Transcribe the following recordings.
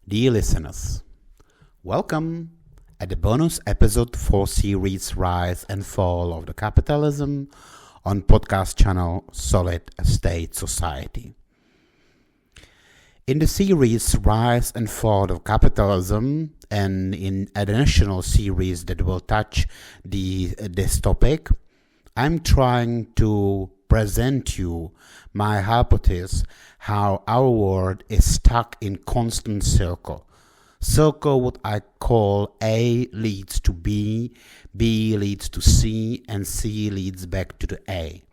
Dear listeners, welcome at the bonus episode for series Rise and Fall of the Capitalism on podcast channel Solid State Society. In the series Rise and Fall of Capitalism and in an additional series that will touch this topic, I'm trying to present you my hypothesis how our world is stuck in constant circle. Circle what I call A leads to B leads to C, and C leads back to the A.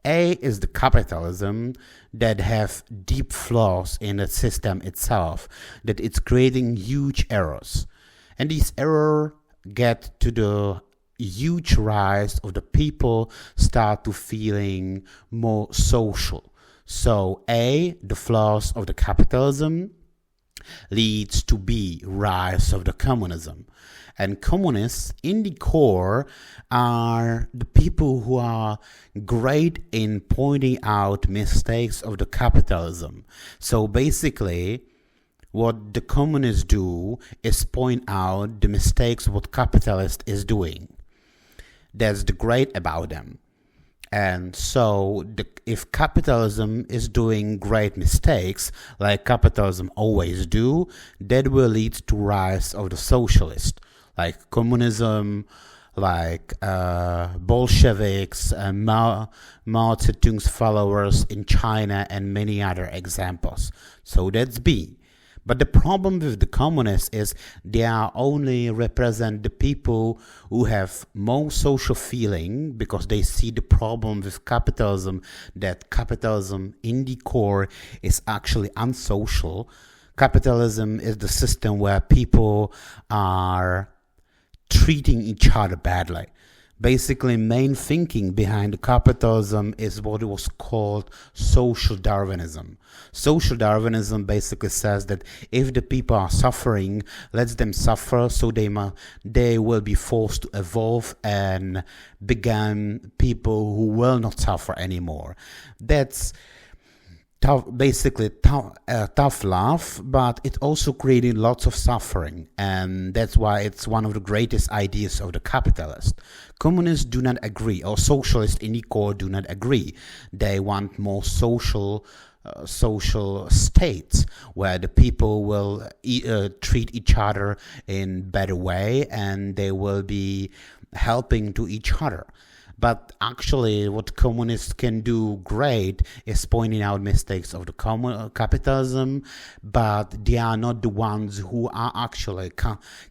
A is the capitalism that have deep flaws in the system itself, that it's creating huge errors. And these errors get to the huge rise of the people start to feeling more social. So A, the flaws of the capitalism, leads to B, rise of the communism. And communists in the core are the people who are great in pointing out mistakes of the capitalism. So basically, what the communists do is point out the mistakes what capitalist is doing. That's the great about them. And so if capitalism is doing great mistakes, like capitalism always do, that will lead to rise of the socialist, like communism, like Bolsheviks, Mao Zedong's followers in China, and many other examples. So that's B. But the problem with the communists is they are only represent the people who have more social feeling because they see the problem with capitalism, that capitalism in the core is actually unsocial. Capitalism is the system where people are treating each other badly. Basically, main thinking behind capitalism is what was called social Darwinism. Social Darwinism basically says that if the people are suffering, let them suffer, so they will be forced to evolve and become people who will not suffer anymore. That's tough love, but it also created lots of suffering, and that's why it's one of the greatest ideas of the capitalist. Communists do not agree, or socialists in the core do not agree. They want more social states where the people will treat each other in better way, and they will be helping to each other. But actually, what communists can do great is pointing out mistakes of the capitalism, but they are not the ones who are actually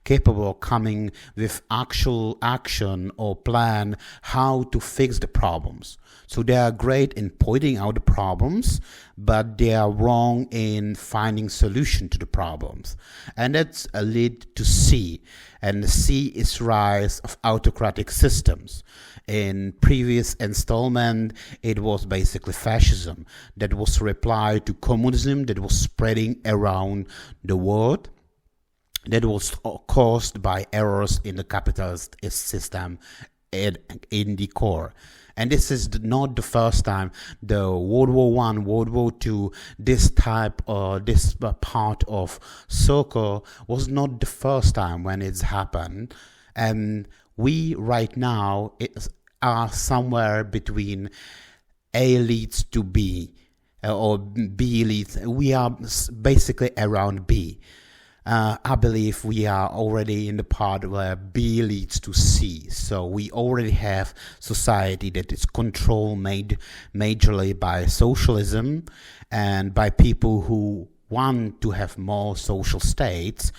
capable of coming with actual action or plan how to fix the problems. So they are great in pointing out the problems, but they are wrong in finding solution to the problems. And that's a lead to C. And C is rise of autocratic systems. In previous installment, it was basically fascism that was reply to communism that was spreading around the world, that was caused by errors in the capitalist system in the core. And this is not the first time. The World War I, World War II, this type or this part of circle was not the first time when it's happened. And we right now are somewhere between A leads to B, or B leads. We are basically around B. I believe we are already in the part where B leads to C. So we already have society that is controlled majorly by socialism and by people who want to have more social states.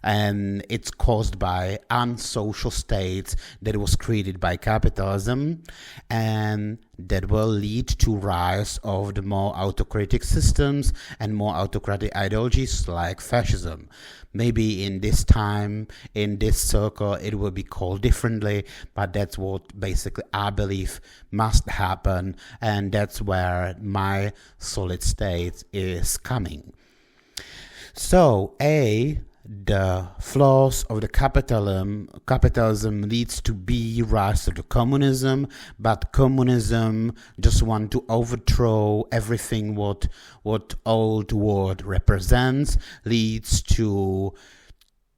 And it's caused by unsocial states that was created by capitalism, and that will lead to rise of the more autocratic systems and more autocratic ideologies like fascism. Maybe in this time, in this circle, it will be called differently, but that's what basically I believe must happen, and that's where my solid state is coming. So A the flaws of the capitalism leads to be rise of the communism, but communism just want to overthrow everything what old world represents, leads to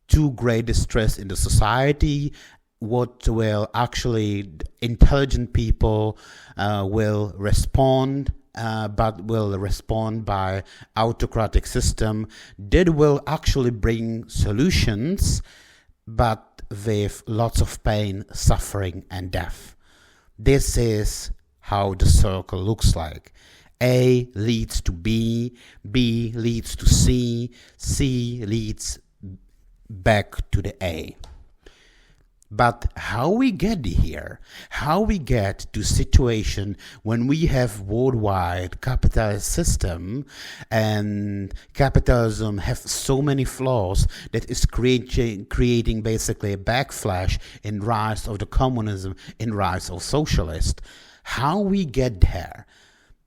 too great distress in the society. What will actually intelligent people will respond, but will respond by autocratic system that will actually bring solutions, but with lots of pain, suffering, and death. This is how the circle looks like. A leads to B, B leads to C, C leads back to the A. But how we get here, how we get to situation when we have worldwide capitalist system and capitalism have so many flaws that is creating basically a backflash in rise of the communism, in rise of socialist. How we get there?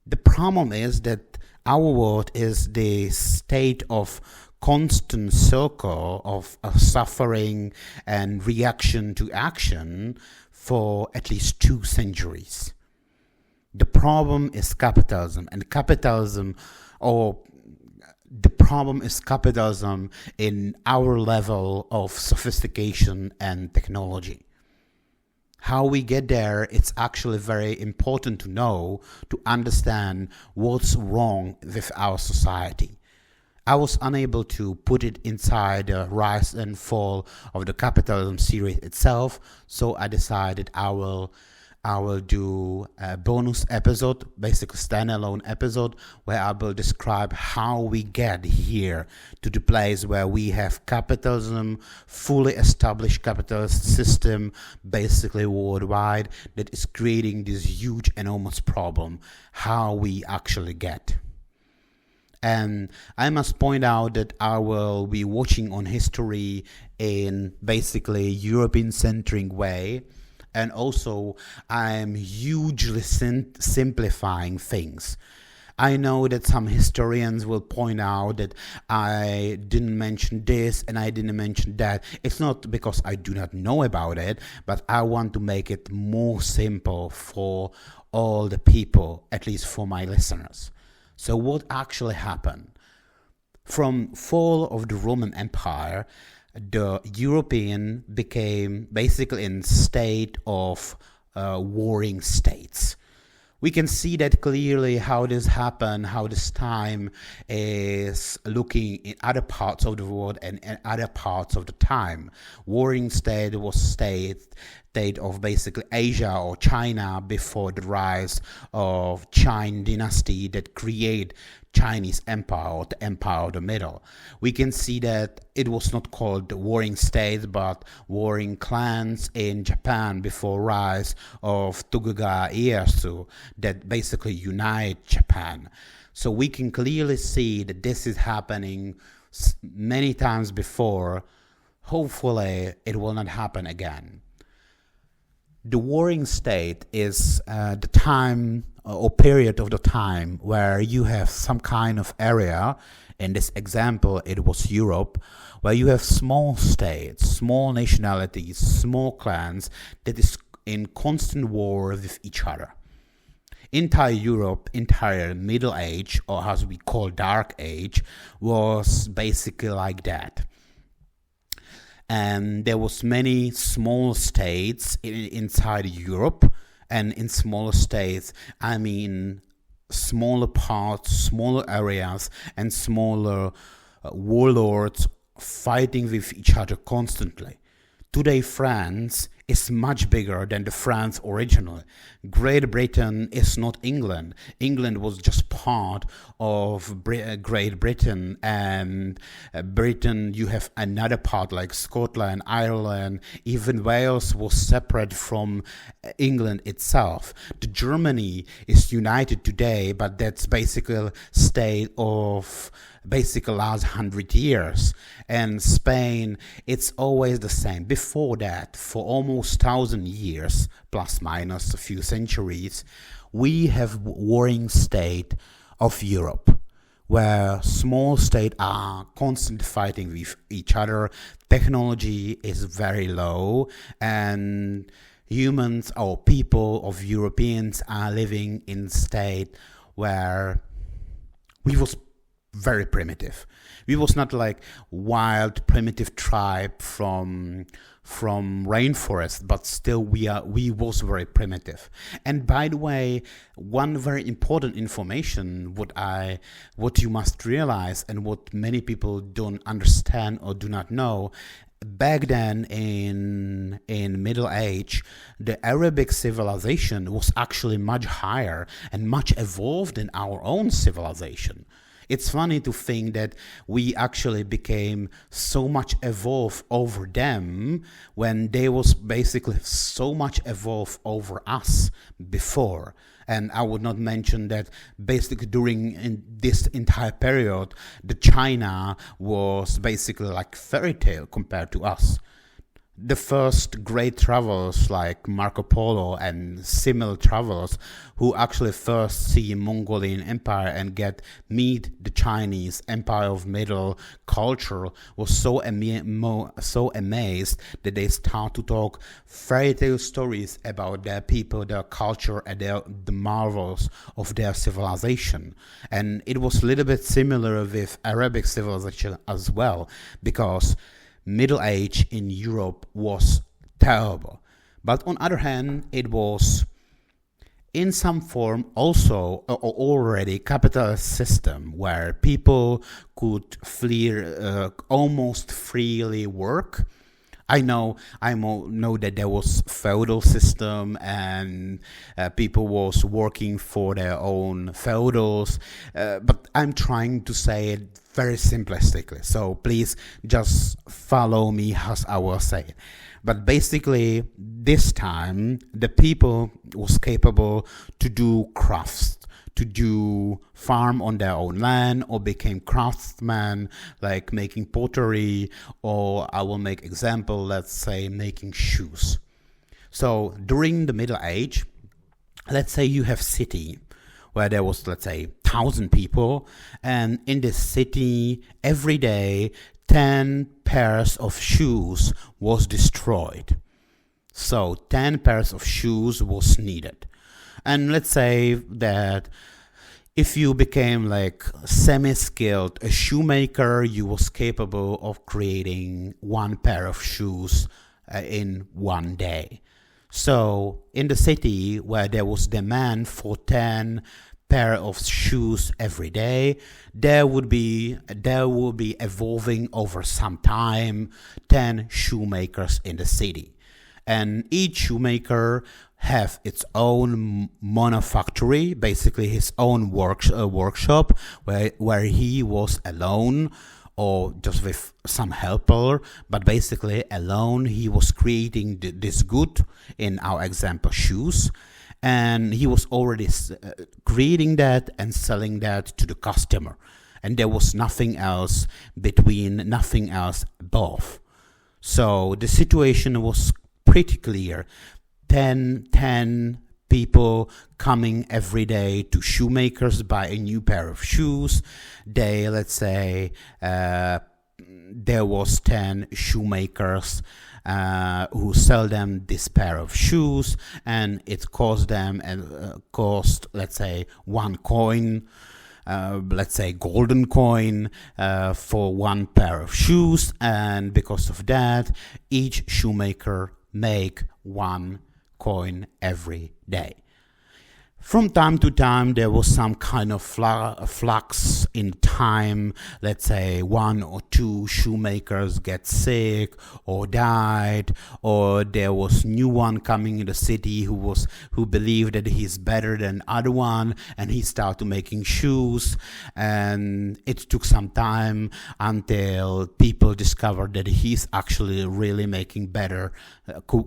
The problem is that our world is the state of constant circle of suffering and reaction to action for at least 2 centuries. The problem is capitalism, and capitalism, or the problem is capitalism in our level of sophistication and technology. How we get there, it's actually very important to know, to understand what's wrong with our society. I was unable to put it inside the rise and fall of the capitalism series itself, so I decided I will do a bonus episode, basically standalone episode, where I will describe how we get here to the place where we have capitalism, fully established capitalist system, basically worldwide, that is creating this huge, enormous problem, how we actually get. And I must point out that I will be watching on history in basically European-centric way, and also I am hugely simplifying things. I know that some historians will point out that I didn't mention this and I didn't mention that. It's not because I do not know about it, but I want to make it more simple for all the people, at least for my listeners. So what actually happened? From fall of the Roman Empire, the European became basically in state of warring states. We can see that clearly how this happened, how this time is looking in other parts of the world and in other parts of the time. Warring state was state of basically Asia or China before the rise of Qing dynasty that create Chinese empire or the empire of the middle. We can see that it was not called the warring states but warring clans in Japan before rise of Tokugawa Ieyasu that basically unite Japan. So we can clearly see that this is happening many times before. Hopefully it will not happen again. The warring state is the time or period of the time where you have some kind of area. In this example, it was Europe, where you have small states, small nationalities, small clans that is in constant war with each other. Entire Europe, entire Middle Age, or as we call Dark Age, was basically like that. And there was many small states inside Europe, and in smaller states, I mean smaller parts, smaller areas, and smaller warlords fighting with each other constantly. Today, France is much bigger than the France originally. Great Britain is not England. England was just part of Great Britain, and Britain, you have another part like Scotland, Ireland, even Wales was separate from England itself. The Germany is united today, but that's basically a state of basically last 100 years. And Spain, it's always the same. Before that, for almost 1,000 years, plus minus a few centuries, we have warring state of Europe. where small states are constantly fighting with each other. Technology is very low, and humans or people of Europeans are living in state where we was very primitive. We was not like wild primitive tribe from rainforest, but still we was very primitive. And by the way, one very important information what you must realize and what many people don't understand or do not know, back then in Middle Age, the Arabic civilization was actually much higher and much evolved than our own civilization. It's funny to think that we actually became so much evolved over them when they was basically so much evolved over us before. And I would not mention that basically during this entire period, the China was basically like fairy tale compared to us. The first great travelers like Marco Polo and similar travelers who actually first see Mongolian Empire and meet the Chinese Empire of Middle culture was so amazed that they start to talk fairy tale stories about their people, their culture, and the marvels of their civilization. And it was a little bit similar with Arabic civilization as well, because Middle Age in Europe was terrible. But on the other hand, it was in some form also already capitalist system where people could almost freely work. I know that there was feudal system and people was working for their own feudals, but I'm trying to say it very simplistically. So please just follow me as I will say it. But basically, this time the people was capable to do crafts, to do farm on their own land, or became craftsmen, like making pottery, or I will make example, let's say making shoes. So during the Middle Age, let's say you have city where there was, let's say, 1,000 people, and in this city every day 10 pairs of shoes was destroyed. So 10 pairs of shoes was needed. And let's say that if you became like semi-skilled a shoemaker, you was capable of creating 1 pair of shoes in 1 day. So in the city where there was demand for 10 pair of shoes every day, there will be evolving over some time 10 shoemakers in the city. And each shoemaker have its own manufactory, basically his own workshop where he was alone or just with some helper, but basically alone he was creating this good, in our example shoes, and he was already creating that and selling that to the customer, and there was nothing else between, nothing else above. So the situation was pretty clear. 10 people coming every day to shoemakers, buy a new pair of shoes. They, let's say, there was 10 shoemakers who sell them this pair of shoes, and it cost them let's say 1 coin, let's say golden coin, for 1 pair of shoes, and because of that each shoemaker make 1 coin every day. From time to time there was some kind of flux in time. Let's say 1 or 2 shoemakers get sick or died, or there was new one coming in the city who believed that he's better than other one, and he started making shoes, and it took some time until people discovered that he's actually really making better,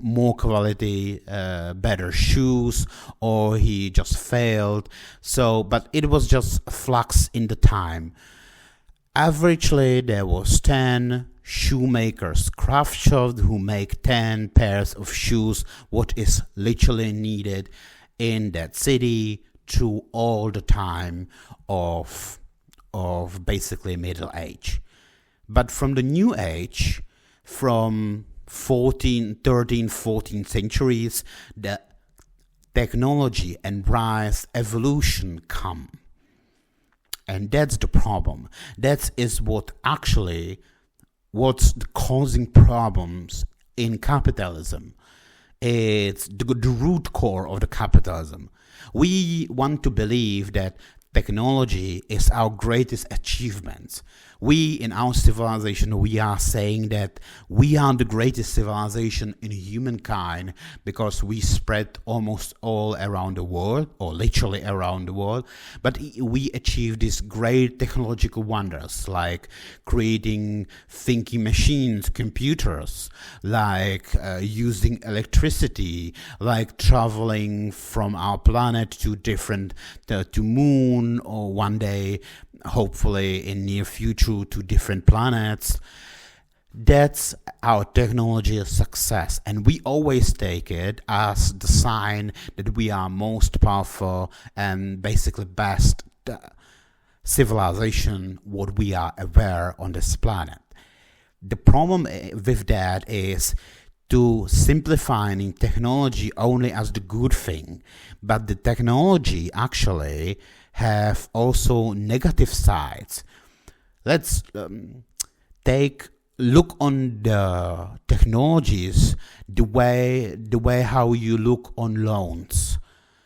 more quality, better shoes, or he just failed. So, but it was just a flux in the time. Averagely, there was 10 shoemakers, craft shops who make 10 pairs of shoes, what is literally needed in that city through all the time of of basically Middle Age. But from the New Age, from 13th, 14th centuries, the technology and rise, evolution come. And that's the problem. That is what's causing problems in capitalism. It's the root core of the capitalism. We want to believe that technology is our greatest achievement. We, in our civilization, we are saying that we are the greatest civilization in humankind because we spread almost all around the world, or literally around the world. But we achieve these great technological wonders, like creating thinking machines, computers, like using electricity, like traveling from our planet to to moon, or one day, hopefully in near future, to different planets. That's our technology success, and we always take it as the sign that we are most powerful and basically best civilization what we are aware on this planet. The problem with that is to simplifying technology only as the good thing, but the technology actually have also negative sides. Let's look on the technologies the way how you look on loans.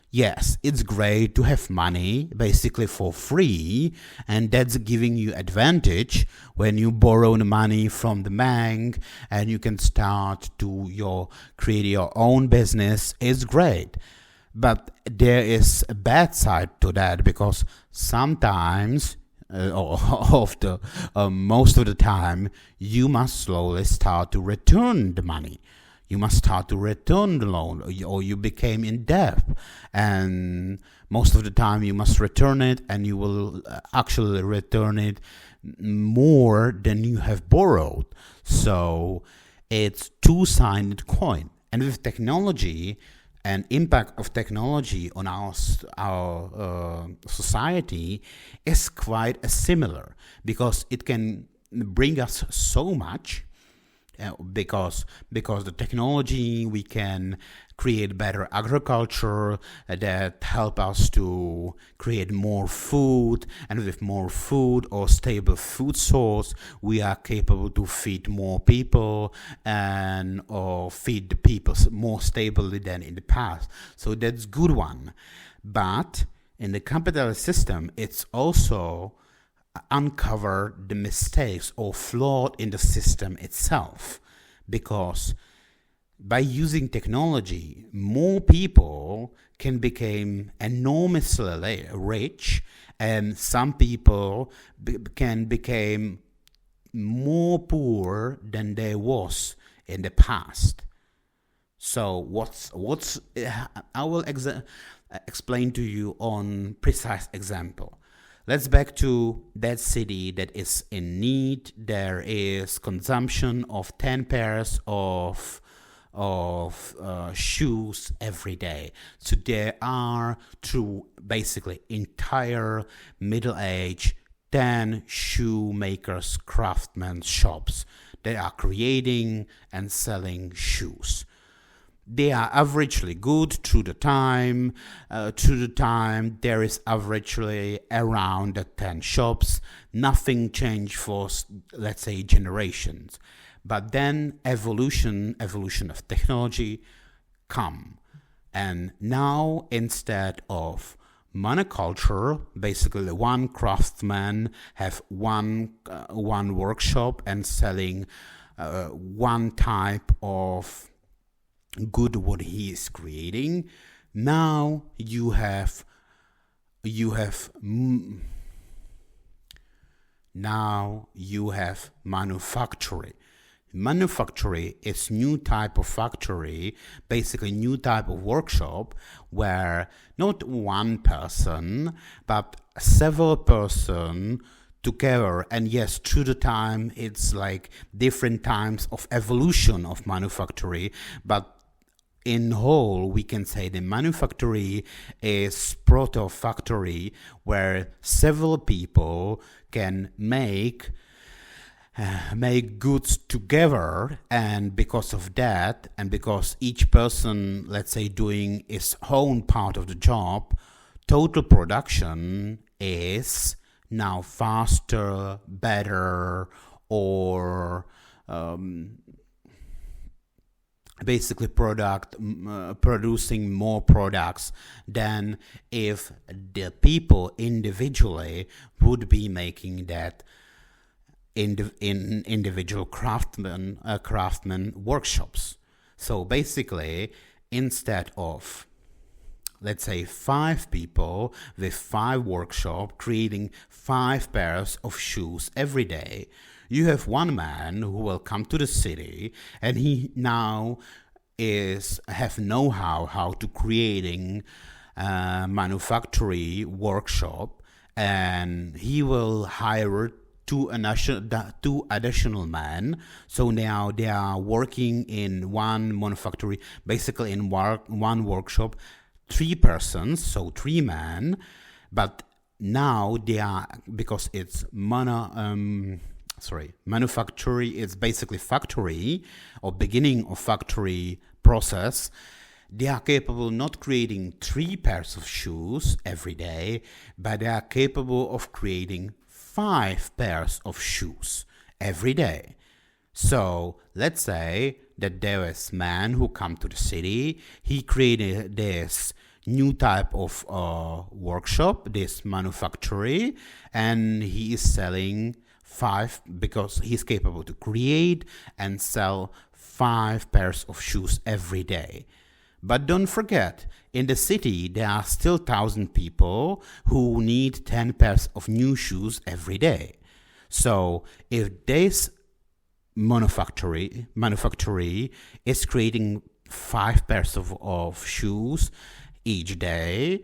Yes, it's great to have money basically for free, and that's giving you advantage when you borrow the money from the bank and you can start to create your own business. It's great. But there is a bad side to that, because sometimes, most of the time, you must slowly start to return the money. You must start to return the loan, or you became in debt. And most of the time you must return it, and you will actually return it more than you have borrowed. So it's two-sided coin. And with technology, and impact of technology on our society is quite similar, because it can bring us so much. Because the technology, we can create better agriculture that help us to create more food, and with more food or stable food source, we are capable to feed more people or feed the people more stably than in the past. So that's good one. But in the capitalist system, it's also uncover the mistakes or flaw in the system itself, because by using technology, more people can become enormously rich, and some people can become more poor than they was in the past. So I will explain to you on precise example. Let's back to that city that is in need. There is consumption of 10 pairs of shoes every day. So there are, through basically entire Middle Age, 10 shoemakers, craftsmen shops. They are creating and selling shoes. They are averagely good through the time. There is averagely around 10 shops. Nothing changed for, let's say, generations. But then evolution of technology come. And now, instead of monoculture, basically one craftsman have one workshop and selling one type of good what he is creating. Now you have manufacturing. Manufacturing is new type of factory, basically new type of workshop, where not one person but several person together. And yes, through the time, it's like different times of evolution of manufacturing, but in whole, we can say the manufactory is proto-factory where several people can make goods together, and because of that, and because each person, let's say, doing his own part of the job, total production is now faster, better, or basically producing more products than if the people individually would be making that in individual craftsman workshops. So basically, instead of, let's say, 5 people with 5 workshops creating 5 pairs of shoes every day, you have one man who will come to the city, and he now have know-how how to creating manufacturing workshop, and he will hire two additional men. So now they are working in one manufactory, basically in one workshop, 3 persons, so 3 men. But now they are, because it's manufactory is basically factory or beginning of factory process. They are capable not creating 3 pairs of shoes every day, but they are capable of creating 5 pairs of shoes every day. So let's say that there is man who come to the city. He created this new type of workshop, this manufactory, and he is selling 5, because he's capable to create and sell 5 pairs of shoes every day. But don't forget, in the city, there are still 1,000 people who need 10 pairs of new shoes every day. So if this manufactory is creating 5 pairs of shoes each day,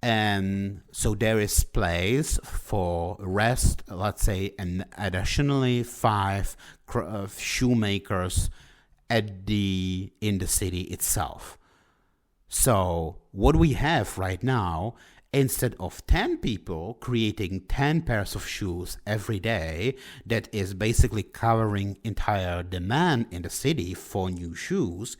and so there is place for rest, let's say, and additionally 5 shoemakers in the city itself. So what we have right now, instead of 10 people creating 10 pairs of shoes every day, that is basically covering entire demand in the city for new shoes,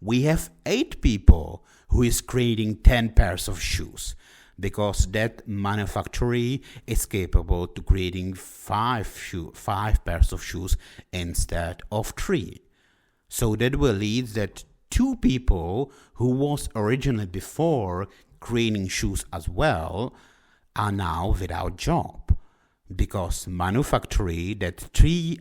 we have 8 people who is creating 10 pairs of shoes, because that manufactory is capable to creating 5 pairs of shoes instead of 3. So that will lead that 2 people who was originally before creating shoes as well are now without job, because manufactory, that 3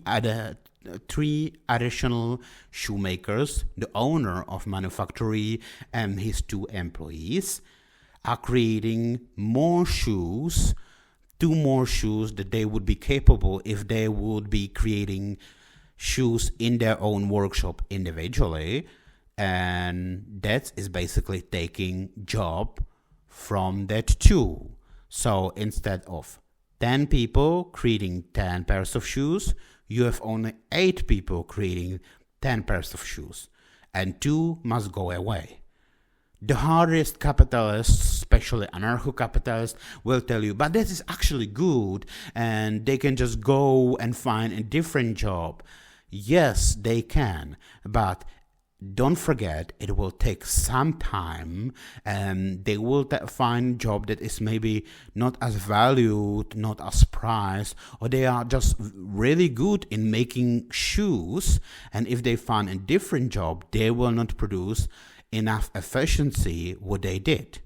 additional shoemakers, the owner of manufactory and his 2 employees, are creating more shoes, 2 more shoes that they would be capable if they would be creating shoes in their own workshop individually. And that is basically taking job from that 2. So instead of 10 people creating 10 pairs of shoes, you have only 8 people creating 10 pairs of shoes, and 2 must go away. The hardest capitalists, especially anarcho-capitalists, will tell you, but this is actually good, and they can just go and find a different job. Yes, they can, but don't forget, it will take some time, and they will find a job that is maybe not as valued, not as prized, or they are just really good in making shoes, and if they find a different job, they will not produce enough efficiency what they did.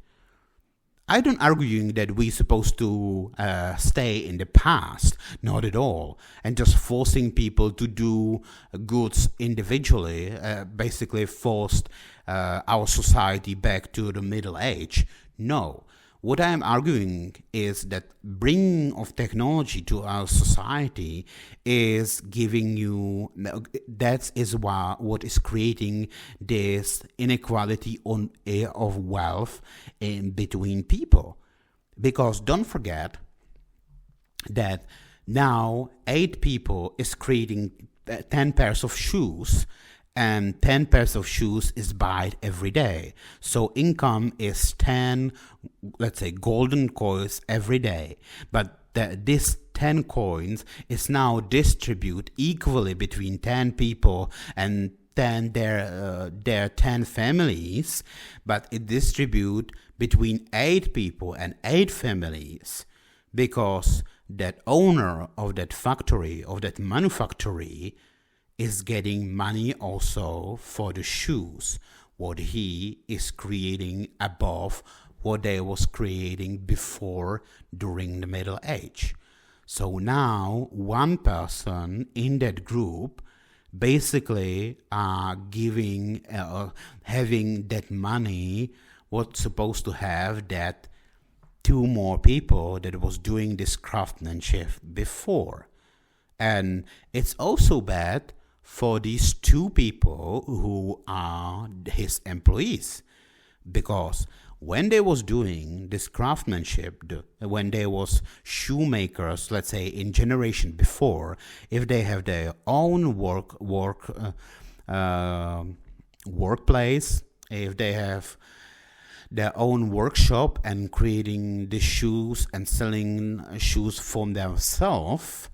I don't arguing that we're supposed to stay in the past, not at all, and just forcing people to do goods individually, basically forced our society back to the Middle Age. No. What I am arguing is that bringing of technology to our society is giving you, that is what is creating this inequality of wealth in between people. Because don't forget that now 8 people is creating 10 pairs of shoes, and 10 pairs of shoes is bought every day. So income is 10, let's say, golden coins every day. But this 10 coins is now distributed equally between 10 people and then their 10 families, but it distribute between 8 people and 8 families, because that owner of that factory, of that manufactory, is getting money also for the shoes, what he is creating above what they was creating before during the Middle Age. So now one person in that group basically are giving, having that money what's supposed to have that 2 more people that was doing this craftsmanship before. And it's also bad for these 2 people who are his employees, because when they was doing this craftsmanship, when they was shoemakers, let's say in generation before, if they have their own workplace, if they have their own workshop and creating the shoes and selling shoes from themselves,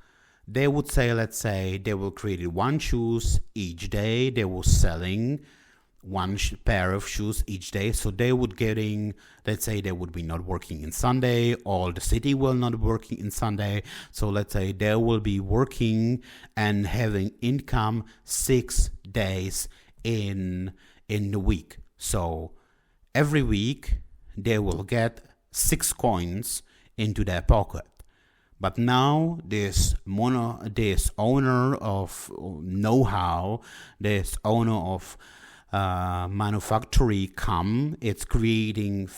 they would say, let's say, they will create 1 shoes each day. They were selling 1 pair of shoes each day. So they would getting, let's say, they would be not working in Sunday. All the city will not working in Sunday. So let's say they will be working and having income 6 days in the week. So every week they will get 6 coins into their pocket. But now this owner of know-how, this owner of manufactory it's creating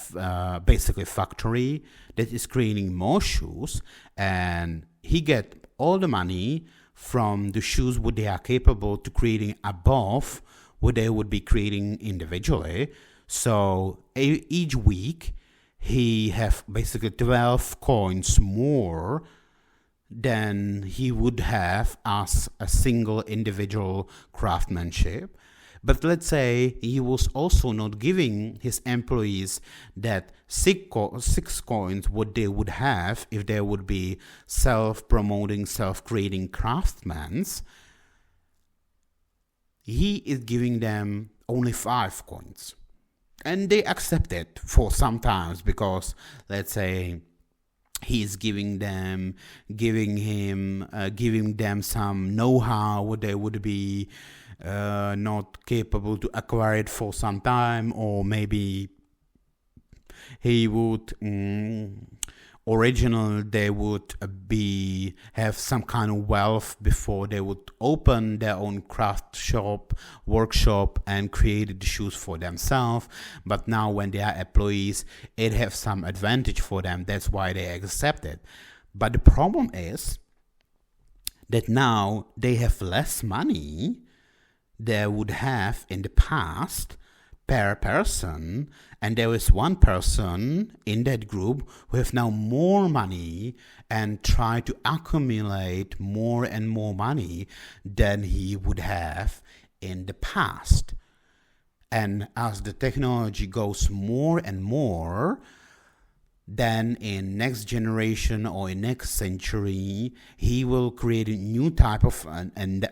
basically factory that is creating more shoes, and he get all the money from the shoes what they are capable to creating above what they would be creating individually. So each week he have basically 12 coins more than he would have as a single individual craftsmanship. But let's say he was also not giving his employees that 6 coins what they would have if they would be self-promoting, self-creating craftsmen. He is giving them only 5 coins. And they accept it for sometimes, because let's say he is giving them some know-how what they would be not capable to acquire it for some time, or maybe he would originally they would have some kind of wealth before they would open their own craft shop, workshop, and create the shoes for themselves. But now when they are employees, it has some advantage for them. That's why they accept it. But the problem is that now they have less money they would have in the past per person, and there is one person in that group who have now more money and try to accumulate more and more money than he would have in the past. And as the technology goes more and more, then in next generation or in next century, he will create a new type of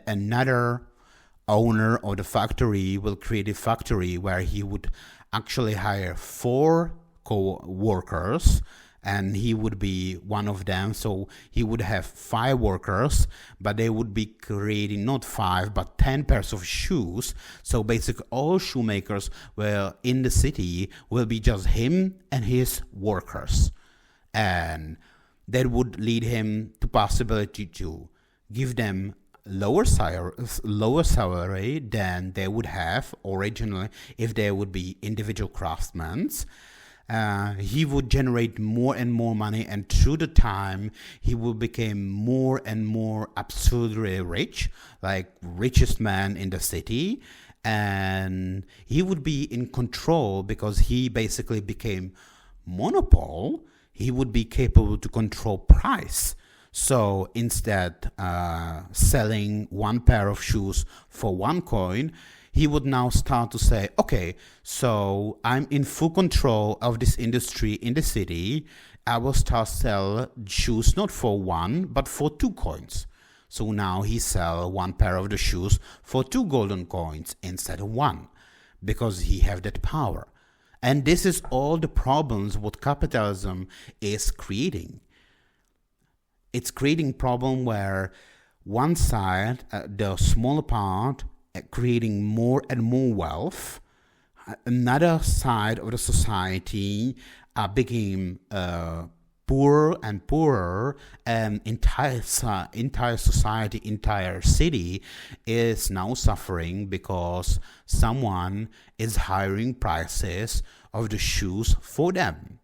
another owner of the factory will create a factory where he would actually hire 4 co-workers, and he would be one of them. So he would have 5 workers, but they would be creating not 5 but 10 pairs of shoes. So basically all shoemakers in the city will be just him and his workers, and that would lead him to possibility to give them lower salary than they would have originally if they would be individual craftsmen. He would generate more and more money, and through the time he will become more and more absurdly rich, like richest man in the city, and he would be in control because he basically became monopoly. He would be capable to control price. So instead selling 1 pair of shoes for 1 coin, He would now start to say, okay, so I'm in full control of this industry in the city. I will start sell shoes not for 1, but for 2 coins. So now he sell 1 pair of the shoes for 2 golden coins instead of 1, because he have that power. And this is all the problems what capitalism is creating. It's creating problem where one side, the smaller part, creating more and more wealth. Another side of the society became poorer and poorer, and entire society, entire city is now suffering because someone is hiring prices of the shoes for them.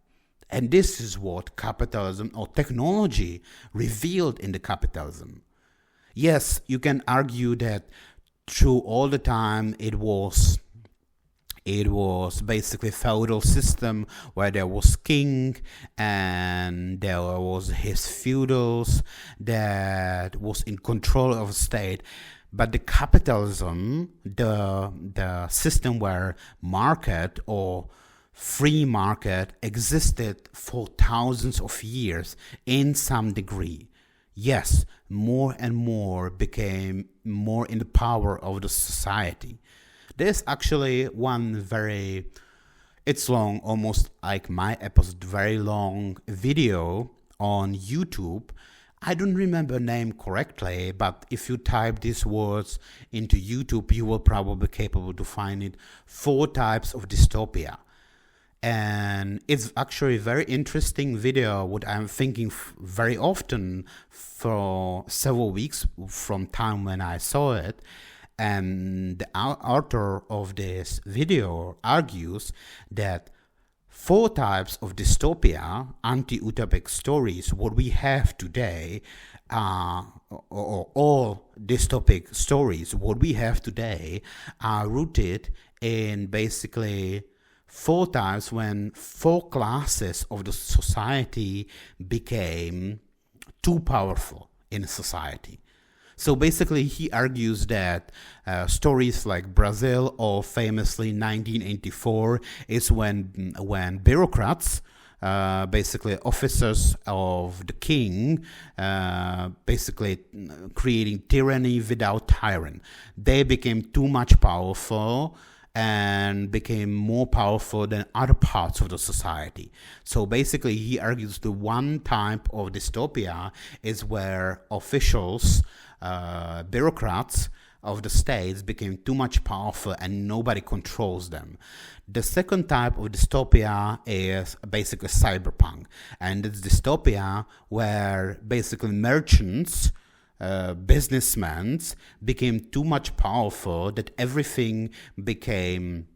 And this is what capitalism or technology revealed in the capitalism. Yes, you can argue that through all the time it was basically feudal system where there was king and there was his feudals that was in control of the state. But the capitalism, the system where market or free market existed for thousands of years in some degree. Yes, more and more became more in the power of the society. There's actually one it's long, almost like my episode, very long video on YouTube. I don't remember the name correctly, but if you type these words into YouTube, you will probably be capable to find it. 4 types of dystopia. And it's actually a very interesting video, what I'm thinking very often for several weeks from time when I saw it. And the author of this video argues that 4 types of dystopia, anti-utopic stories, what we have today, or all dystopic stories, what we have today, are rooted in basically 4 times when 4 classes of the society became too powerful in a society. So basically he argues that stories like Brazil or famously 1984 is when bureaucrats, basically officers of the king, basically creating tyranny without tyrant. They became too much powerful and became more powerful than other parts of the society. So basically he argues the one type of dystopia is where officials, bureaucrats of the states became too much powerful and nobody controls them. The second type of dystopia is basically cyberpunk, and it's dystopia where basically merchants, businessmen became too much powerful that everything became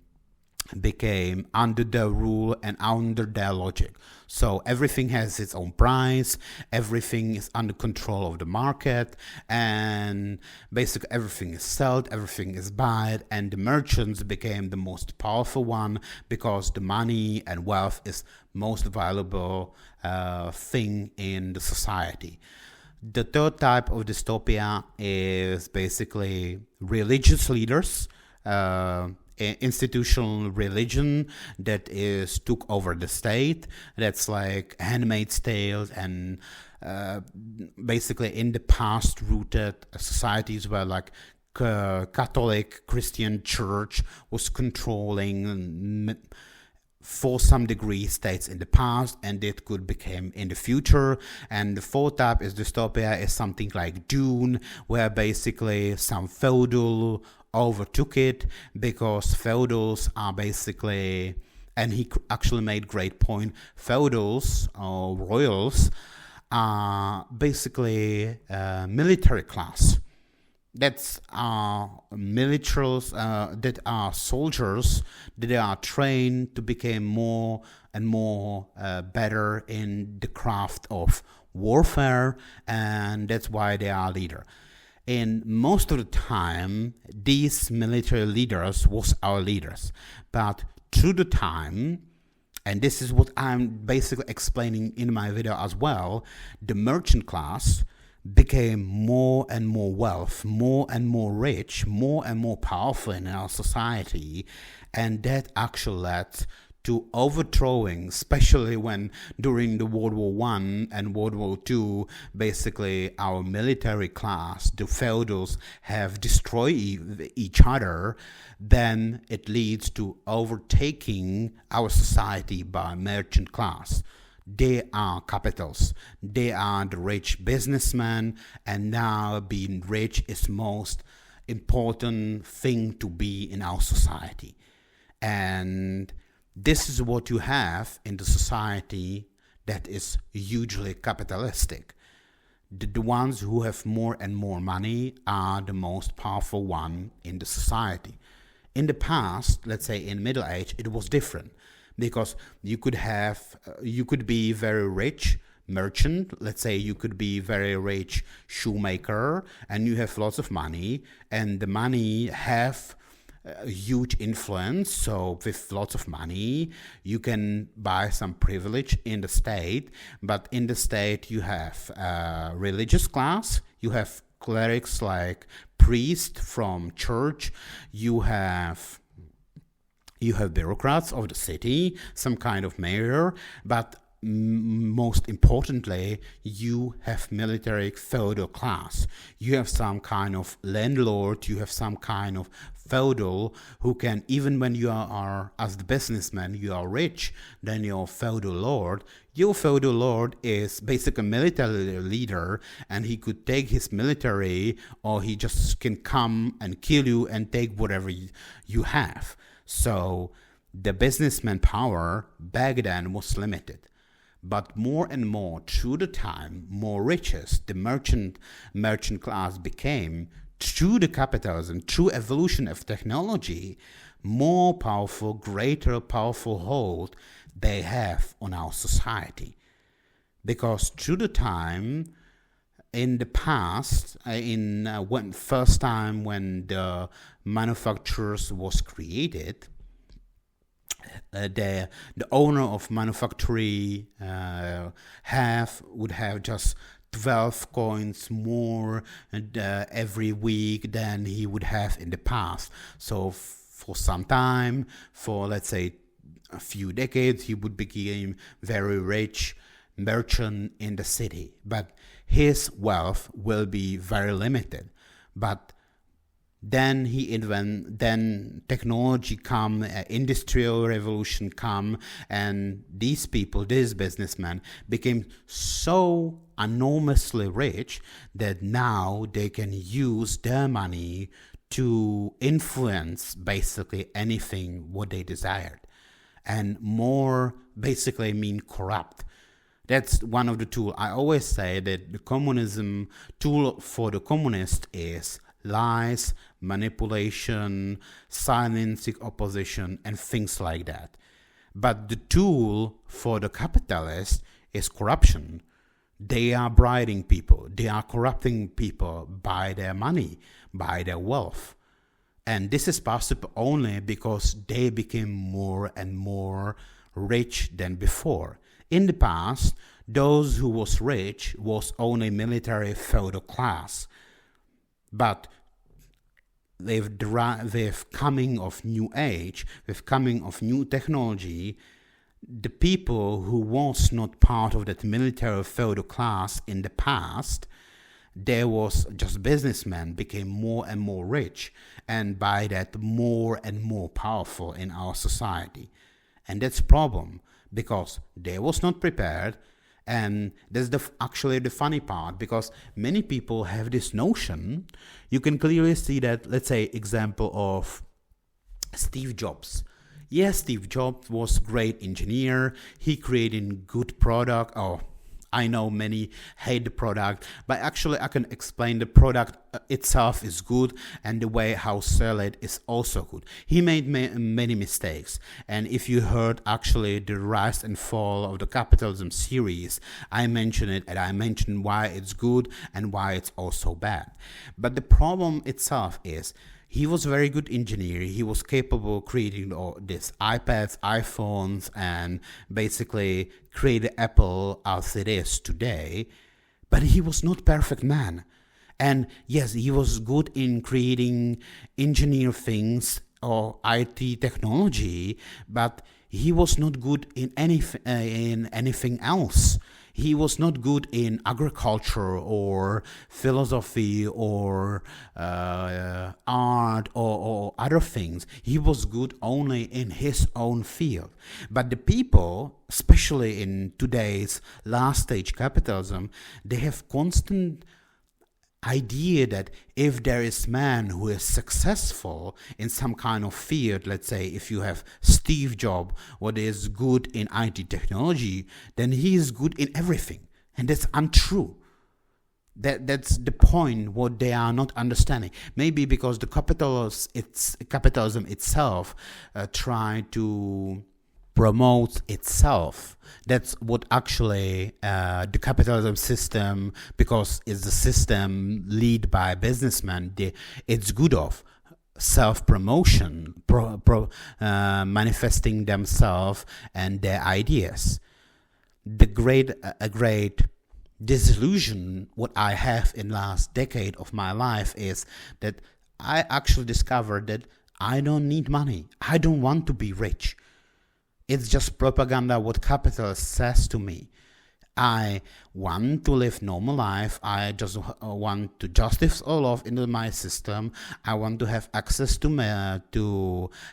under their rule and under their logic. So everything has its own price, everything is under control of the market, and basically everything is sold, everything is bought, and the merchants became the most powerful one because the money and wealth is most valuable thing in the society. The third type of dystopia is basically religious leaders, institutional religion that is took over the state. That's like Handmaid's Tale and basically in the past rooted societies where like Catholic Christian Church was controlling for some degree states in the past, and it could become in the future. And the fourth type is dystopia is something like Dune, where basically some feudal overtook it because feudals are basically, and he actually made great point, feudals or royals are basically military class. That's militaries, that are soldiers that are trained to become more and more better in the craft of warfare, and that's why they are leader. And most of the time, these military leaders was our leaders. But through the time, and this is what I'm basically explaining in my video as well, the merchant class became more and more wealth, more and more rich, more and more powerful in our society, and that actually led to overthrowing, especially when during the World War One and World War Two, basically our military class, the feudals, have destroyed each other. Then it leads to overtaking our society by merchant class. They are capitals. They are the rich businessmen, and now being rich is most important thing to be in our society. And this is what you have in the society that is hugely capitalistic. The ones who have more and more money are the most powerful one in the society. In the past, let's say in Middle Age, it was different because you could be very rich merchant. Let's say you could be very rich shoemaker, and you have lots of money, and the money have a huge influence. So with lots of money you can buy some privilege in the state, but in the state you have a religious class, you have clerics like priests from church, you have bureaucrats of the city, some kind of mayor, but most importantly, you have military feudal class. You have some kind of landlord, you have some kind of feudal who can, even when you are as the businessman, you are rich than your feudal lord. Your feudal lord is basically a military leader, and he could take his military, or he just can come and kill you and take whatever you have. So the businessman power back then was limited. But more and more through the time, more riches the merchant class became through the capitalism, through evolution of technology, more powerful, greater powerful hold they have on our society. Because through the time, in the past, when first time when the manufacturers was created, the owner of manufactory would have just 12 coins more every week than he would have in the past. So for some time, for let's say a few decades, he would become very rich merchant in the city, but his wealth will be very limited. But then then technology come, industrial revolution come, and these people, these businessmen, became so enormously rich that now they can use their money to influence basically anything what they desired, and more basically mean corrupt. That's one of the tools. I always say that the communism tool for the communist is lies, manipulation, silencing opposition, and things like that. But the tool for the capitalist is corruption. They are bribing people. They are corrupting people by their money, by their wealth. And this is possible only because they became more and more rich than before. In the past, those who was rich was only military feudal class. But with coming of new age, with coming of new technology, the people who was not part of that military feudal class in the past, there was just businessmen, became more and more rich, and by that more and more powerful in our society. And that's a problem, because they was not prepared. And that's actually the funny part, because many people have this notion. You can clearly see that, let's say, example of Steve Jobs. Yes, Steve Jobs was a great engineer. He created good product. Oh, I know many hate the product, but actually I can explain the product itself is good, and the way how sell it is also good. He made many mistakes, and if you heard actually the rise and fall of the Capitalism series, I mentioned it, and I mentioned why it's good and why it's also bad. But the problem itself is, he was a very good engineer. He was capable of creating all these iPads, iPhones, and basically create Apple as it is today. But he was not perfect man. And yes, he was good in creating engineer things or IT technology, but he was not good in anything else. He was not good in agriculture or philosophy or art or other things. He was good only in his own field. But the people, especially in today's last stage capitalism, they have constant idea that if there is man who is successful in some kind of field, let's say if you have Steve Jobs, what is good in IT technology, then he is good in everything. And that's untrue. That's the point what they are not understanding. Maybe because the capitalism itself try to promotes itself. That's what actually the capitalism system, because it's the system led by businessmen, it's good of self-promotion, manifesting themselves and their ideas. A great disillusion what I have in last decade of my life is that I actually discovered that I don't need money. I don't want to be rich. It's just propaganda what capitalist says to me. I want to live normal life. I just want to justice all of into my system. I want to have access to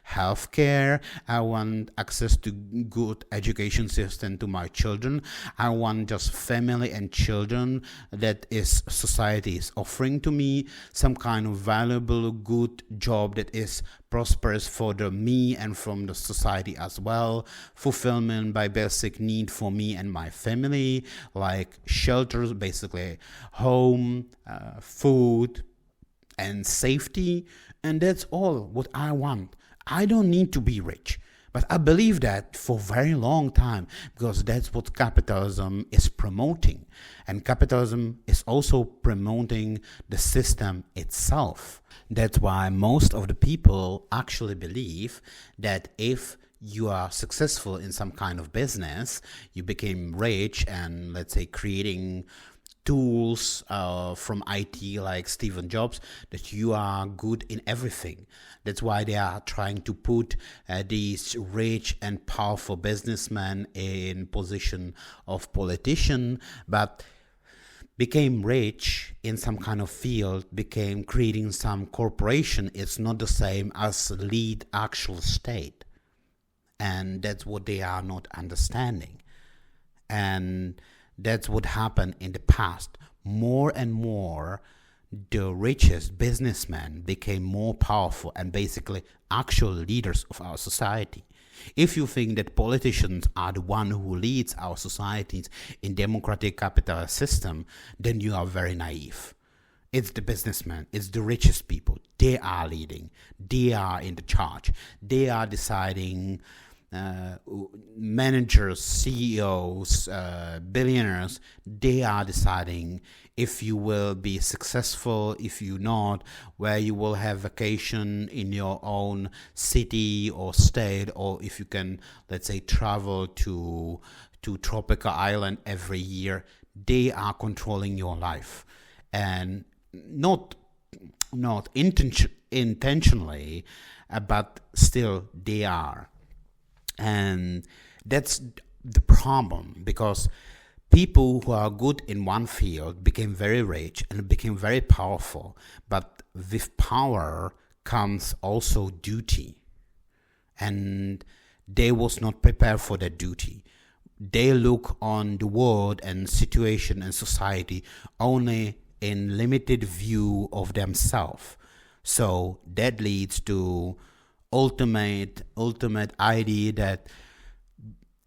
healthcare. I want access to good education system to my children. I want just family and children that is society is offering to me, some kind of valuable good job that is prosperous for me and from the society as well, fulfillment by basic need for me and my family, like shelters, basically home, food and safety. And that's all what I want. I don't need to be rich, but I believe that for a very long time, because that's what capitalism is promoting. And capitalism is also promoting the system itself. That's why most of the people actually believe that if you are successful in some kind of business, you became rich and, let's say, creating tools from IT like Steve Jobs, that you are good in everything. That's why they are trying to put these rich and powerful businessmen in position of politician, but became rich in some kind of field, became creating some corporation. It's not the same as lead actual state. And that's what they are not understanding. And that's what happened in the past. More and more, the richest businessmen became more powerful and basically actual leaders of our society. If you think that politicians are the one who leads our societies in democratic capitalist system, then you are very naive. It's the businessmen, it's the richest people. They are leading. They are in the charge. They are deciding. Managers, CEOs, billionaires, they are deciding if you will be successful, if you not, where you will have vacation in your own city or state, or if you can, let's say, travel to tropical island every year. They are controlling your life, and not intentionally, but still they are. And that's the problem, because people who are good in one field became very rich and became very powerful. But with power comes also duty. And they was not prepared for that duty. They look on the world and situation and society only in limited view of themselves. So that leads to ultimate idea that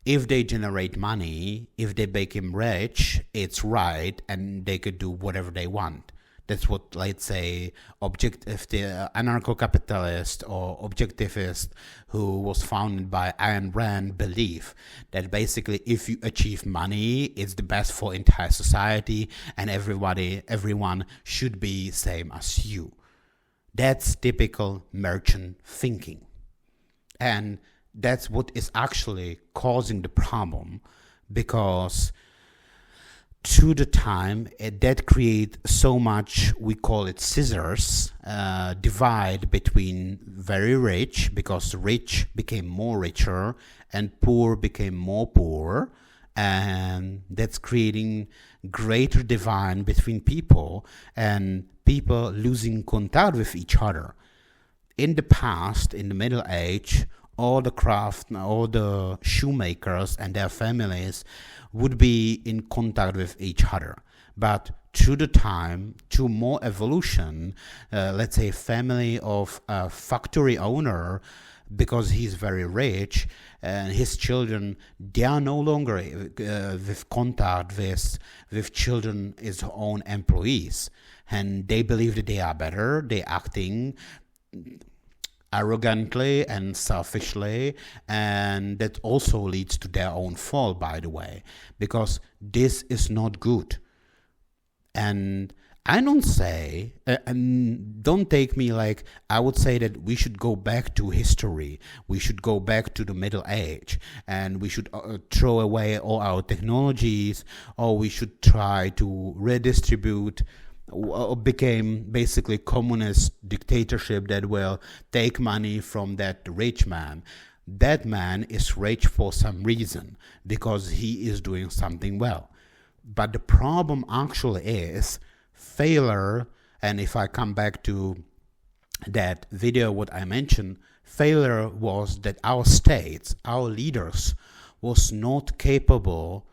if they generate money, if they become rich, it's right and they could do whatever they want. That's what, let's say, the anarcho-capitalist or objectivist who was founded by Ayn Rand believe, that basically if you achieve money, it's the best for entire society and everyone should be same as you. That's typical merchant thinking. And that's what is actually causing the problem, because to the time that create so much, we call it scissors, divide between very rich, because rich became more richer and poor became more poor, and that's creating greater divide between people and people losing contact with each other. In the past, in the Middle Age, all the shoemakers and their families would be in contact with each other. But through the time, to more evolution, let's say family of a factory owner, because he's very rich, and his children, they are no longer with contact with children, his own employees, and they believe that they are better. They acting arrogantly and selfishly, and that also leads to their own fall, by the way, because this is not good. And I don't say, and don't take me like, I would say that we should go back to history, we should go back to the Middle Age, and we should throw away all our technologies, or we should try to redistribute, became basically communist dictatorship that will take money from that rich man. That man is rich for some reason, because he is doing something well. But the problem actually is failure, and if I come back to that video what I mentioned, failure was that our states, our leaders, was not capable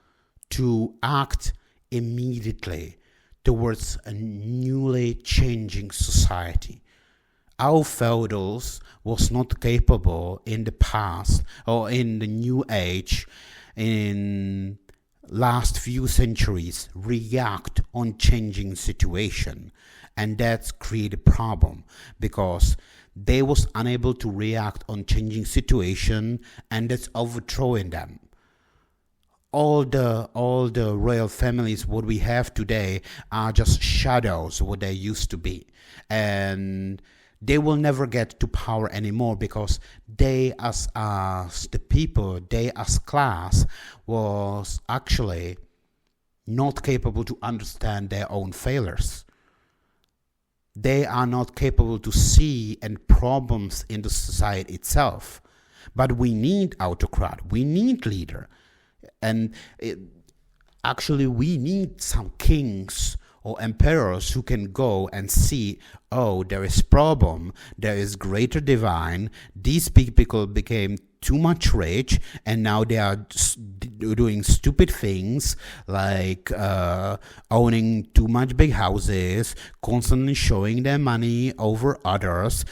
to act immediately towards a newly changing society. Our feudals was not capable in the past, or in the new age, in last few centuries, react on changing situation, and that's create a problem, because they was unable to react on changing situation, and that's overthrowing them. All the royal families what we have today are just shadows what they used to be, and they will never get to power anymore, because they as the people, they as class, was actually not capable to understand their own failures. They are not capable to see and problems in the society itself. But we need autocrat, we need leader. And actually we need some kings or emperors who can go and see, oh, there is problem, there is greater divine, these people became too much rich, and now they are doing stupid things like owning too much big houses, constantly showing their money over others,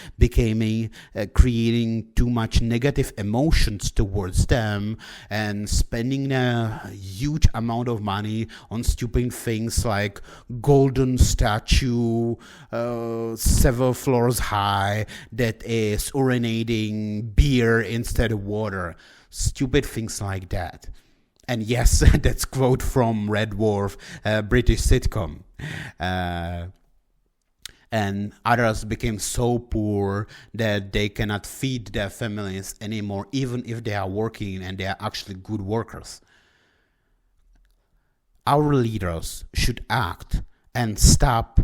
creating too much negative emotions towards them, and spending a huge amount of money on stupid things like golden statue several floors high that is urinating beer instead of water, stupid things like that. And yes, that's quote from Red Dwarf, British sitcom. And others became so poor that they cannot feed their families anymore, even if they are working and they are actually good workers. Our leaders should act and stop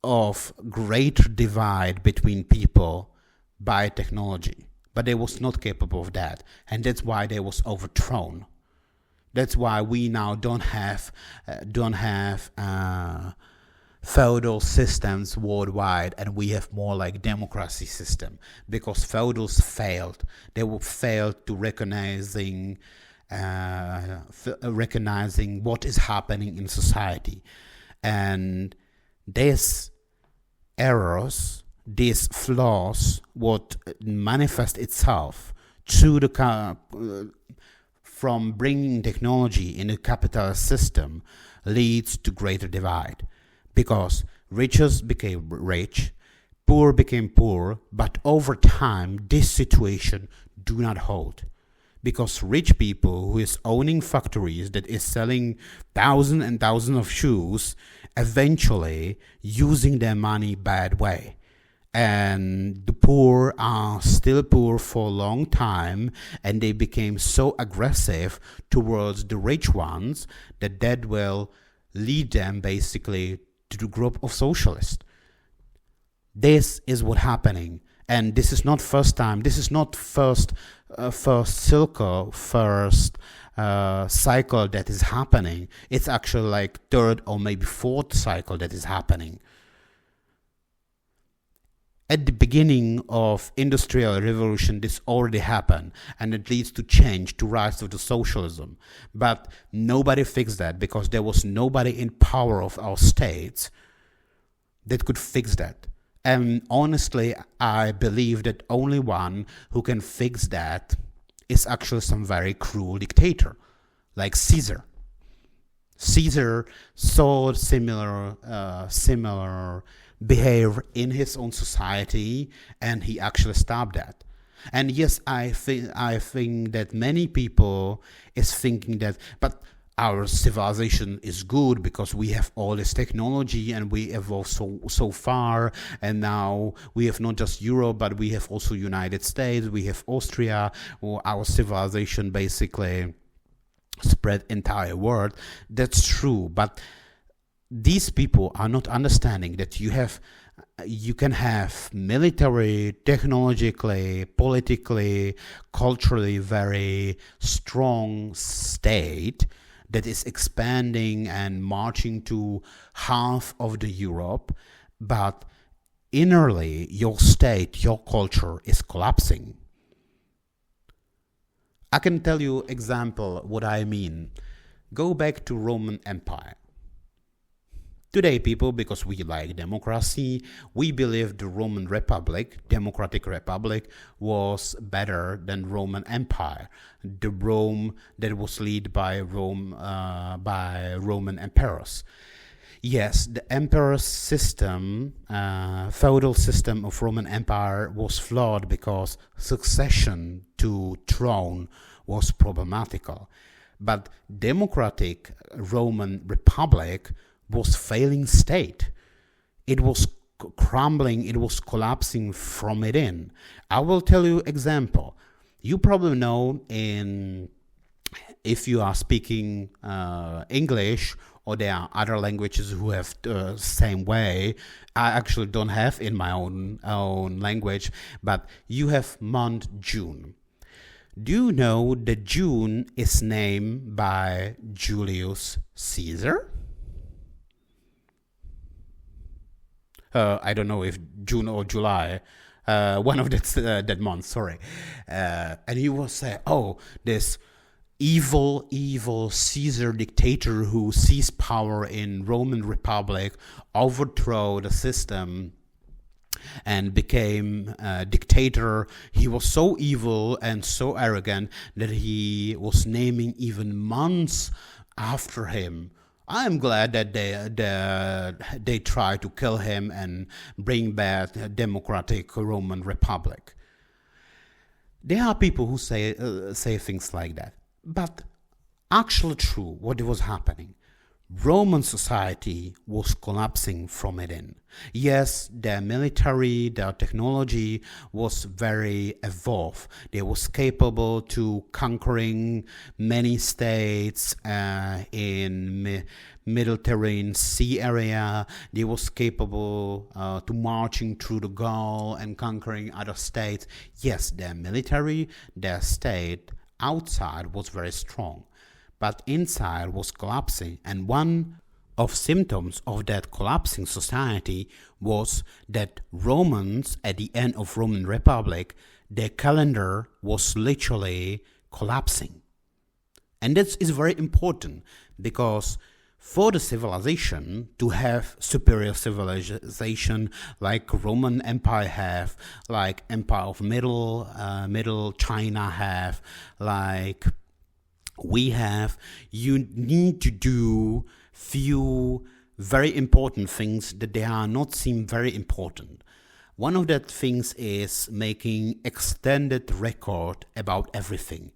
of great divide between people by technology. But they was not capable of that, and that's why they was overthrown. That's why we now don't have feudal systems worldwide, and we have more like democracy system, because feudals failed. They failed to recognizing what is happening in society, and these errors, these flaws, what manifest itself through from bringing technology in a capitalist system, leads to greater divide, because riches became rich, poor became poor, but over time this situation do not hold. Because rich people who is owning factories that is selling thousands and thousands of shoes, eventually using their money bad way. And the poor are still poor for a long time, and they became so aggressive towards the rich ones that will lead them basically to the group of socialists. This is what's happening, and this is not first time. This is not first cycle that is happening. It's actually like third or maybe fourth cycle that is happening. At the beginning of industrial revolution, this already happened, and it leads to change, to rise of the socialism. But nobody fixed that because there was nobody in power of our states that could fix that. And honestly, I believe that only one who can fix that is actually some very cruel dictator, like Caesar. Caesar saw similar behavior in his own society, and he actually stopped that. And yes, I think that many people is thinking that, but our civilization is good because we have all this technology and we evolved so far, and now we have not just Europe, but we have also United States, we have Austria, or our civilization basically spread entire world. That's true, but these people are not understanding that you can have military, technologically, politically, culturally very strong state that is expanding and marching to half of the Europe, but innerly your state, your culture is collapsing. I can tell you example what I mean. Go back to Roman Empire. Today, people, because we like democracy, we believe the Roman Republic, Democratic Republic, was better than Roman Empire, the Rome that was led by Roman emperors. Yes, the emperor system, feudal system of Roman Empire was flawed because succession to throne was problematical. But democratic Roman Republic was failing state. It was crumbling, it was collapsing from within. I will tell you example. You probably know if you are speaking English, or there are other languages who have the same way. I actually don't have in my own language, but you have month June. Do you know that June is named by Julius Caesar? I don't know if June or July, one of that month, sorry. And he will say, oh, this evil Caesar dictator who seized power in Roman Republic, overthrew the system and became a dictator. He was so evil and so arrogant that he was naming even months after him. I am glad that they try to kill him and bring back a democratic Roman Republic. There are people who say things like that, but actually true what was happening. Roman society was collapsing from within. Yes, their military, their technology was very evolved. They was capable to conquering many states in Mediterranean Sea area. They was capable to marching through the Gaul and conquering other states. Yes, their military, their state outside was very strong, but inside was collapsing. And one of symptoms of that collapsing society was that Romans, at the end of Roman Republic, their calendar was literally collapsing. And that is very important, because for the civilization to have superior civilization like Roman Empire have, like Empire of Middle China have, like we have, you need to do few very important things that they are not seem very important. One of that things is making extended record about everything.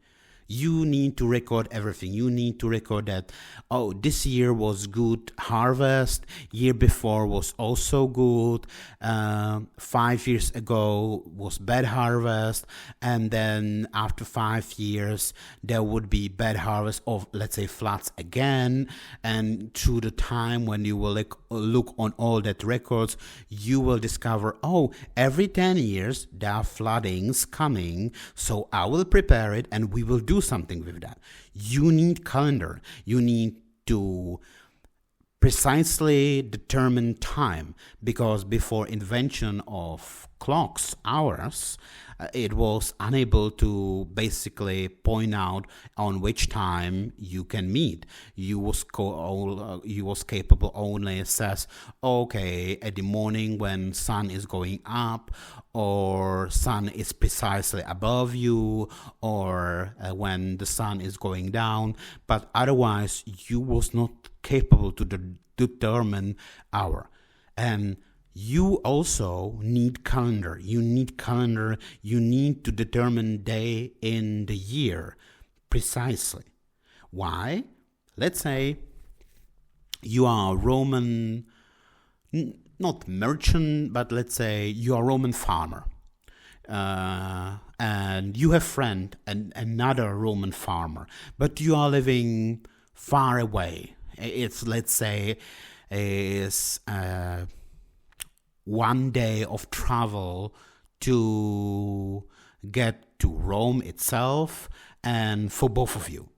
You need to record everything. You need to record that, oh, this year was good harvest, year before was also good, 5 years ago was bad harvest, and then after 5 years there would be bad harvest of, let's say, floods again. And through the time when you will look on all that records, you will discover, oh, every 10 years there are floodings coming, so I will prepare it and we will do something with that. You need calendar. You need to precisely determine time, because before invention of clocks, hours, it was unable to basically point out on which time you can meet. You was capable only assess, okay, at the morning when sun is going up, or sun is precisely above you, or when the sun is going down, but otherwise you was not capable to determine hour. And you also need calendar. You need calendar. You need to determine day in the year precisely. Why? Let's say you are a Roman, not merchant, but let's say you are a Roman farmer. And you have friend and another Roman farmer, but you are living far away. It's, let's say, is 1 day of travel to get to Rome itself, and for both of you.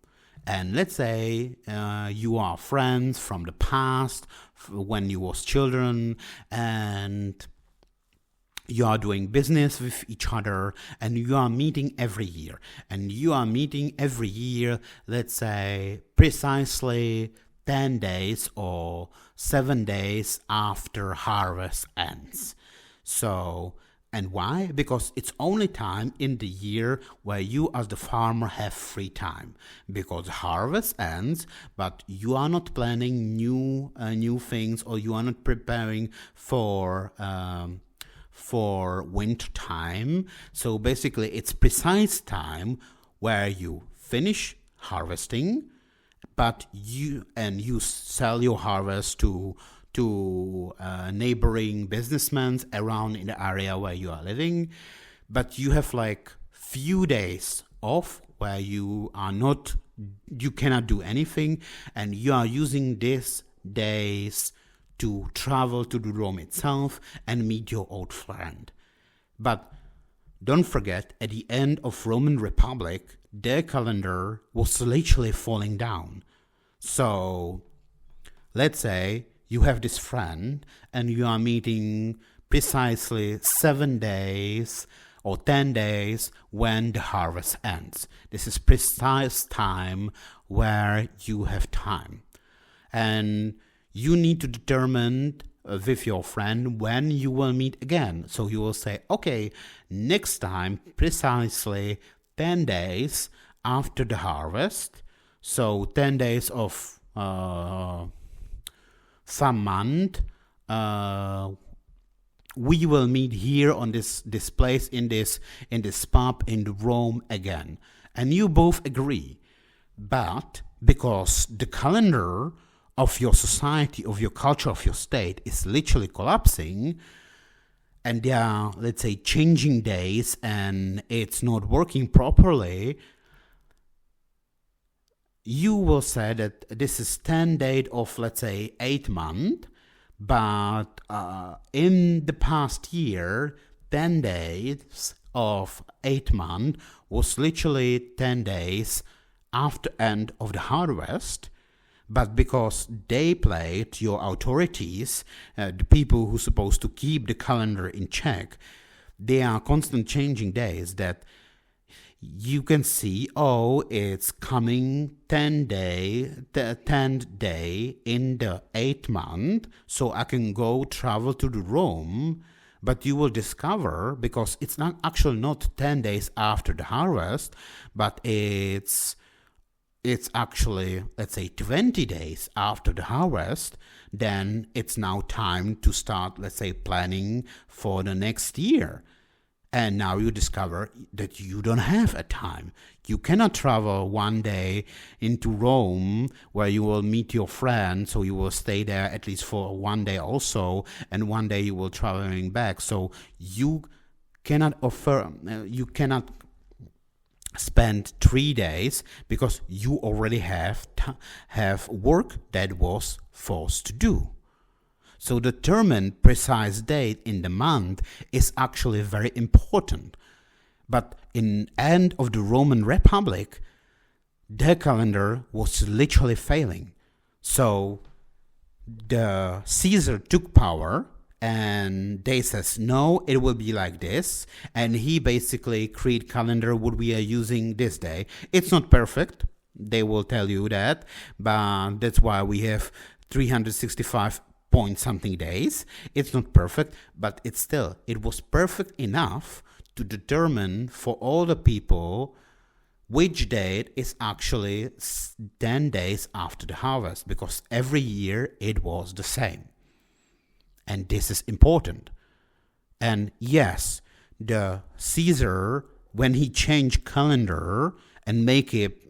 And let's say you are friends from the past, when you was children, and you are doing business with each other, and you are meeting every year. And you are meeting every year, let's say, precisely 10 days or 7 days after harvest ends. So, and why? Because it's only time in the year where you as the farmer have free time. Because harvest ends, but you are not planning new things, or you are not preparing for winter time. So basically it's precise time where you finish harvesting, but you sell your harvest to neighboring businessmen around in the area where you are living, but you have like few days off where you cannot do anything, and you are using these days to travel to the Rome itself and meet your old friend. But don't forget, at the end of Roman Republic, their calendar was literally falling down. So let's say you have this friend and you are meeting precisely 7 days or 10 days when the harvest ends. This is precise time where you have time. And you need to determine with your friend when you will meet again. So you will say, okay, next time, precisely 10 days after the harvest. So 10 days of some month, we will meet here on this place in this pub in Rome again. And you both agree. But because the calendar of your society, of your culture, of your state is literally collapsing, and there are, let's say, changing days, and it's not working properly, you will say that this is 10 days of, let's say, 8 months, but in the past year, 10 days of 8 months was literally 10 days after end of the harvest. But because they played, your authorities, the people who are supposed to keep the calendar in check, they are constant changing days that you can see, oh, it's coming 10th day in the 8th month, so I can go travel to the Rome. But you will discover, because it's not actually not 10 days after the harvest, but it's actually, let's say, 20 days after the harvest, then it's now time to start, let's say, planning for the next year. And now you discover that you don't have a time. You cannot travel one day into Rome where you will meet your friend, so you will stay there at least for one day also, and one day you will traveling back. So you cannot spend 3 days because you already have work that was forced to do. So determine precise date in the month is actually very important. But in end of the Roman Republic, their calendar was literally failing. So the Caesar took power and they says, no, it will be like this. And he basically create calendar what we are using this day. It's not perfect. They will tell you that. But that's why we have 365 point something days. It's not perfect, but it was perfect enough to determine for all the people which date is actually 10 days after the harvest, because every year it was the same. And this is important. And yes, the Caesar, when he changed calendar and make it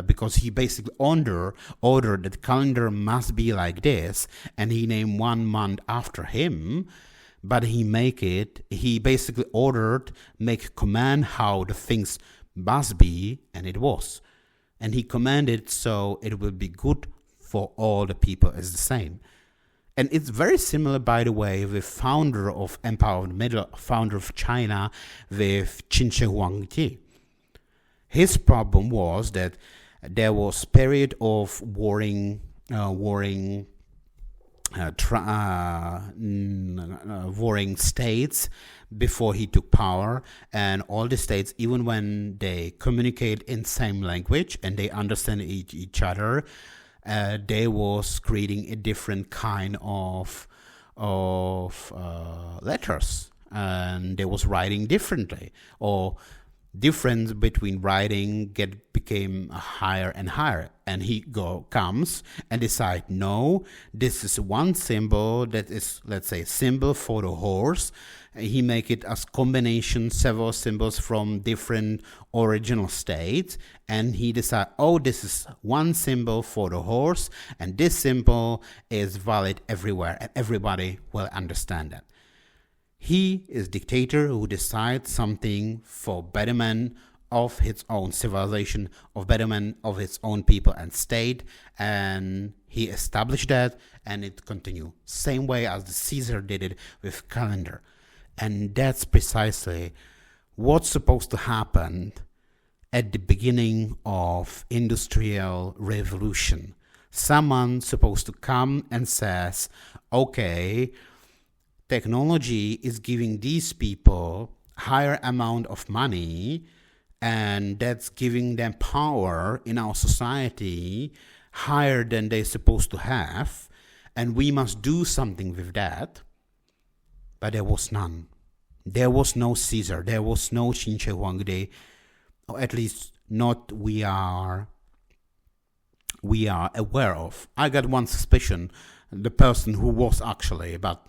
because he basically ordered that calendar must be like this, and he named 1 month after him, but he basically make command how the things must be, and it was. And he commanded so it will be good for all the people as the same. And it's very similar, by the way, with founder of Empire of the Middle, founder of China, with Qin Shi Huangdi. His problem was that there was period of warring states before he took power, and all the states, even when they communicate in same language and they understand each other, they was creating a different kind of letters, and they was writing differently, or difference between writing became higher and higher, and he comes and decide, no, this is one symbol that is, let's say, symbol for the horse. He make it as combination several symbols from different original states, and he decide, oh, this is one symbol for the horse, and this symbol is valid everywhere, and everybody will understand that. He is dictator who decides something for betterment of his own civilization, of betterment of his own people and state, and he established that, and it continued. Same way as the Caesar did it with calendar. And that's precisely what's supposed to happen at the beginning of industrial revolution. Someone supposed to come and says, okay, technology is giving these people higher amount of money, and that's giving them power in our society higher than they're supposed to have, and we must do something with that. But there was none. There was no Caesar. There was no Qin Shi Huangdi, or at least not we are aware of. I got one suspicion, the person who was actually, but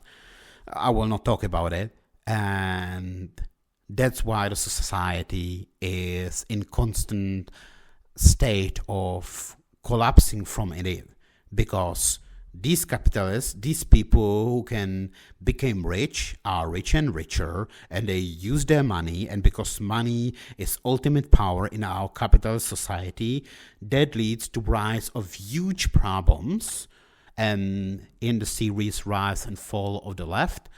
I will not talk about it. And that's why the society is in constant state of collapsing from it, because these capitalists, these people who can become rich, are rich and richer, and they use their money, and because money is ultimate power in our capitalist society, that leads to rise of huge problems. And in the series Rise and Fall of the Left,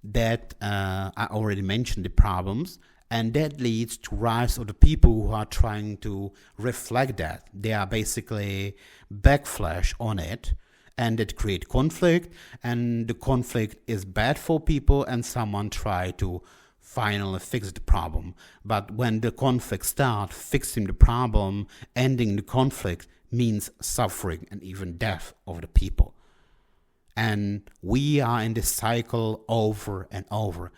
that I already mentioned the problems, and that leads to rise of the people who are trying to reflect that. They are basically backflash on it, and it create conflict, and the conflict is bad for people, and someone try to finally fix the problem. But when the conflict starts, fixing the problem, ending the conflict, means suffering and even death of the people. And we are in this cycle over and over.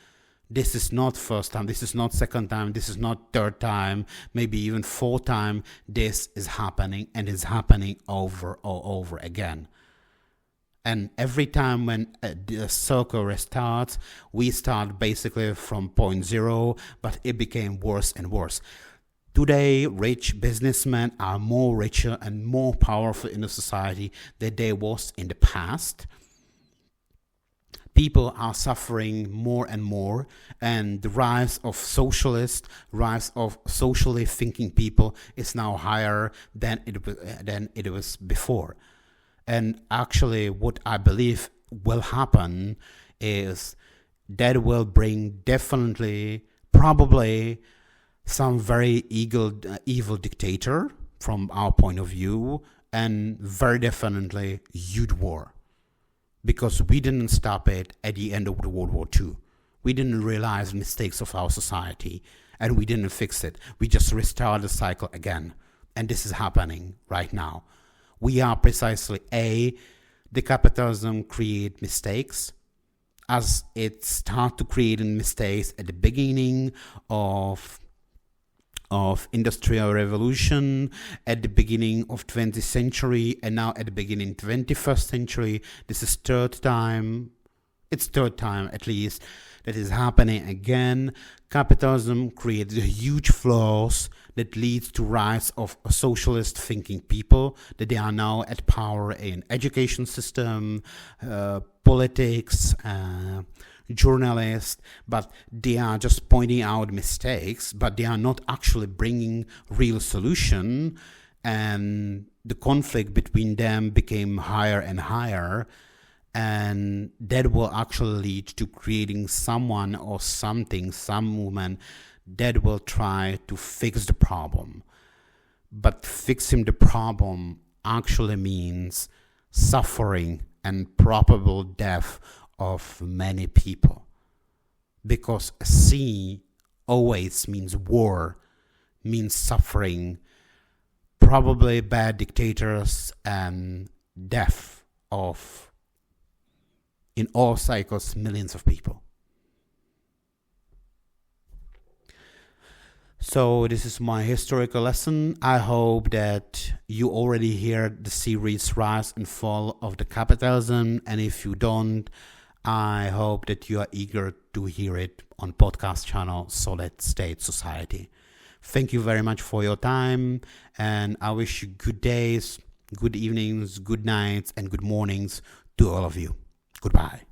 This is not first time, this is not second time, this is not third time, maybe even fourth time. This is happening, and is happening over or over again. And every time when the circle restarts, we start basically from point zero, but it became worse and worse. Today, rich businessmen are more richer and more powerful in the society than they was in the past. People are suffering more and more, and the rise of socially thinking people is now higher than it was before. And actually, what I believe will happen is that will bring definitely, probably, some very evil dictator from our point of view, and very definitely huge war. Because we didn't stop it at the end of the World War II. We didn't realize the mistakes of our society, and we didn't fix it. We just restarted the cycle again. And this is happening right now. We are precisely the capitalism create mistakes, as it started to creating mistakes at the beginning of industrial revolution, at the beginning of 20th century, and now at the beginning 21st century. This is third time at least that is happening again. Capitalism creates huge flaws that leads to rise of socialist thinking people, that they are now at power in education system, politics, journalists, but they are just pointing out mistakes, but they are not actually bringing real solution, and the conflict between them became higher and higher, and that will actually lead to creating someone or something, some movement that will try to fix the problem. But fixing the problem actually means suffering and probable death of many people, because C always means war, means suffering, probably bad dictators, and death of, in all cycles, millions of people. So this is my historical lesson. I hope that you already hear the series Rise and Fall of the Capitalism, and if you don't, I hope that you are eager to hear it on podcast channel Solid State Society. Thank you very much for your time, and I wish you good days, good evenings, good nights, and good mornings to all of you. Goodbye.